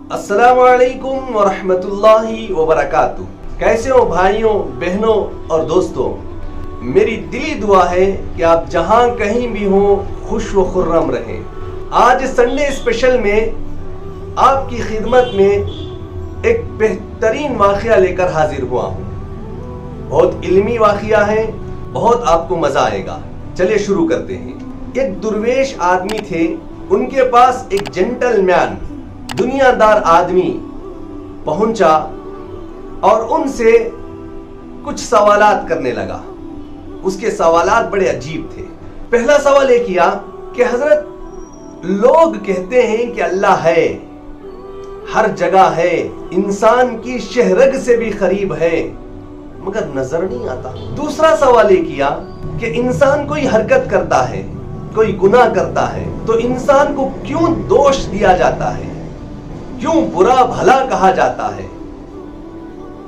अस्सलामु अलैकुम वरहमतुल्लाहि वबरकातुह। कैसे हो भाइयों, बहनों और दोस्तों। मेरी दिली दुआ है कि आप जहां कहीं भी हो खुश व खुर्रम रहें। आज संडे स्पेशल में आपकी खिदमत में एक बेहतरीन वाक़या लेकर हाजिर हुआ हूँ। बहुत इल्मी वाक़या है, बहुत आपको मज़ा आएगा। चलिए शुरू करते हैं। एक दुर्वेश आदमी थे, उनके पास एक जेंटलमैन दुनियादार आदमी पहुंचा और उनसे कुछ सवालात करने लगा। उसके सवालात बड़े अजीब थे। पहला सवाल ये किया कि हजरत, लोग कहते हैं कि अल्लाह है, हर जगह है, इंसान की शहरग से भी करीब है, मगर नजर नहीं आता। दूसरा सवाल ये किया कि इंसान कोई हरकत करता है, कोई गुनाह करता है, तो इंसान को क्यों दोष दिया जाता है, क्यों बुरा भला कहा जाता है?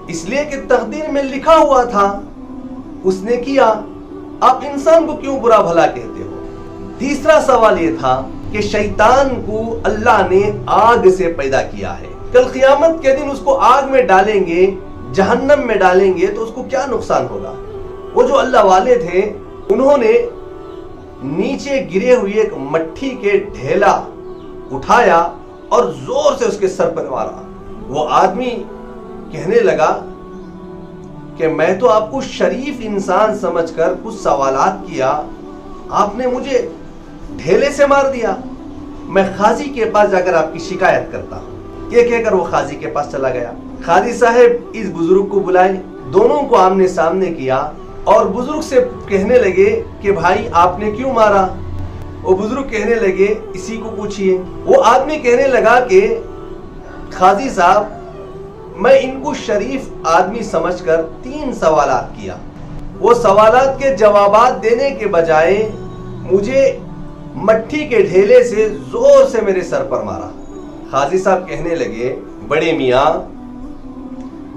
इसलिए कि तकदीर में लिखा हुआ था। उसने किया, आप इंसान को क्यों बुरा भला कहते हो? तीसरा सवाल यह था कि शैतान को अल्लाह ने आग से पैदा किया है, कल क़ियामत के दिन उसको आग में डालेंगे, जहन्नम में डालेंगे, तो उसको क्या नुकसान होगा? वो जो अल्लाह वाले थे, उन्होंने नीचे गिरे हुए एक मट्टी के ढेला उठाया और जोर से उसके सर पर मारा। वो आदमी कहने लगा कि मैं तो आपको शरीफ इंसान समझकर कुछ सवालात किया, आपने मुझे ढेले से मार दिया। मैं खाजी के पास जाकर आपकी शिकायत करता हूं। ये कहकर वो खाजी के पास चला गया। खाजी साहब इस बुजुर्ग को बुलाए, दोनों को आमने सामने किया और बुजुर्ग से कहने लगे कि भाई आपने क्यों मारा? वो बुजुर्ग कहने लगे, इसी को पूछिए। वो आदमी कहने लगा कि खाजी साहब, मैं इनको शरीफ आदमी समझकर 3 सवालात किया। वो सवालात के जवाबात देने के बजाय मुझे मट्टी के ढेले से जोर से मेरे सर पर मारा। खाजी साहब कहने लगे, बड़े मियाँ,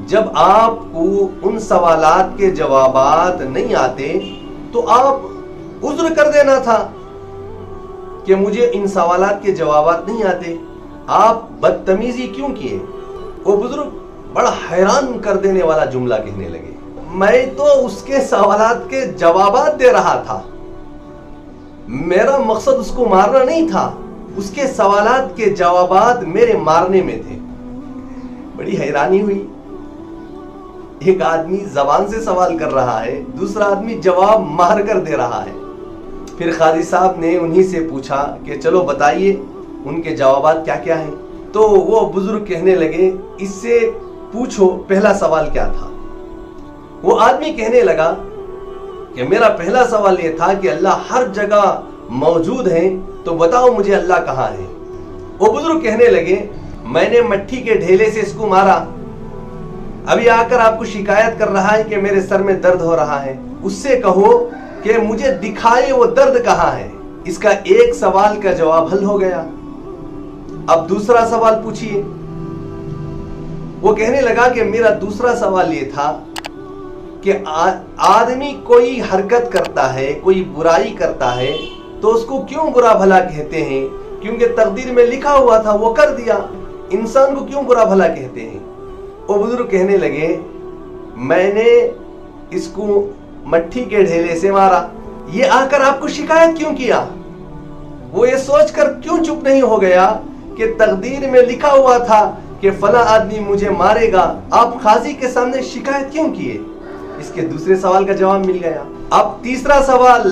जब आपको उन सवालात के जवाबात नहीं आते तो आप उज्र कर देना था कि मुझे इन सवालात के जवाबात नहीं आते, आप बदतमीजी क्यों किए? वो बुजुर्ग बड़ा हैरान कर देने वाला जुमला कहने लगे, मैं तो उसके सवालात के जवाबात दे रहा था, मेरा मकसद उसको मारना नहीं था, उसके सवालात के जवाबात मेरे मारने में थे। बड़ी हैरानी हुई। एक आदमी जबान से सवाल कर रहा है, दूसरा आदमी जवाब मार कर दे रहा है। फिर खाजी साहब ने उन्हीं से पूछा कि चलो बताइए उनके जवाबात क्या क्या हैं। तो वो बुजुर्ग कहने लगे, इससे पूछो पहला सवाल क्या था? वो आदमी कहने लगा कि मेरा पहला सवाल ये था कि अल्लाह हर जगह मौजूद है, तो बताओ मुझे अल्लाह कहाँ है? वो बुजुर्ग कहने लगे, मैंने मट्टी के ढेले से इसको मारा, अभी आकर आपको शिकायत कर रहा है कि मेरे सर में दर्द हो रहा है। उससे कहो कि मुझे दिखाए वो दर्द कहाँ है। इसका एक सवाल का जवाब हल हो गया। अब दूसरा सवाल पूछिए। वो कहने लगा कि मेरा दूसरा सवाल ये था कि आदमी कोई हरकत करता है, कोई बुराई करता है, तो उसको क्यों बुरा भला कहते हैं? क्योंकि तकदीर में लिखा हुआ था, वो कर दिया, इंसान को क्यों बुरा भला कहते हैं? वो बुजुर्ग कहने लगे, मैंने इसको मट्टी के ढेले से मारा। ये आकर आपको शिकायत क्यों किया? वो ये सोचकर क्यों चुप नहीं हो गया कि तकदीर में लिखा हुआ था कि फला आदमी मुझे मारेगा, आप खाजी के सामने शिकायत क्यों किए? इसके दूसरे सवाल का जवाब मिल गया। अब तीसरा सवाल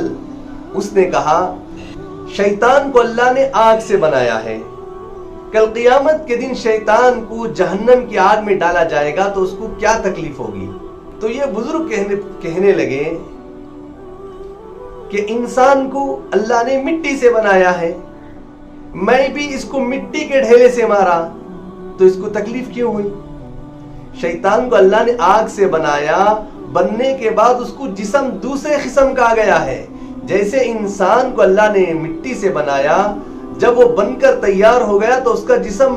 उसने कहा, शैतान को अल्लाह ने आग से बनाया है, कल क़ियामत के दिन शैतान को जहन्नम की आग में डाला जाएगा, तो उसको क्या तकलीफ होगी? तो ये बुजुर्ग कहने लगे कि इंसान को अल्लाह ने मिट्टी से बनाया है, मैं भी इसको मिट्टी के ढेले से मारा, तो इसको तकलीफ क्यों हुई? शैतान को अल्लाह ने आग से बनाया, बनने के बाद उसको जिस्म दूसरे किस्म का आ गया है। जैसे इंसान को अल्लाह ने मिट्टी से बनाया, जब वो बनकर तैयार हो गया तो उसका जिस्म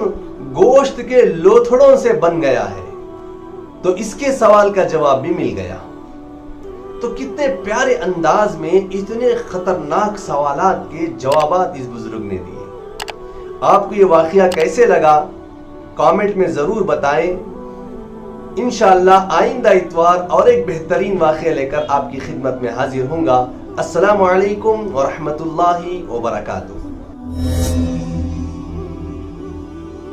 गोश्त के लोथड़ों से बन गया है। तो इसके सवाल का जवाब भी मिल गया। तो कितने प्यारे अंदाज में इतने खतरनाक सवालात के जवाबात इस बुजुर्ग ने दिए। आपको ये वाकया कैसे लगा کامنٹ میں ضرور بتائیں. انشاءاللہ آئندہ اتوار اور ایک بہترین واقعہ لے کر آپ کی خدمت میں حاضر ہوں گا. السلام علیکم ورحمۃ اللہ وبرکاتہ.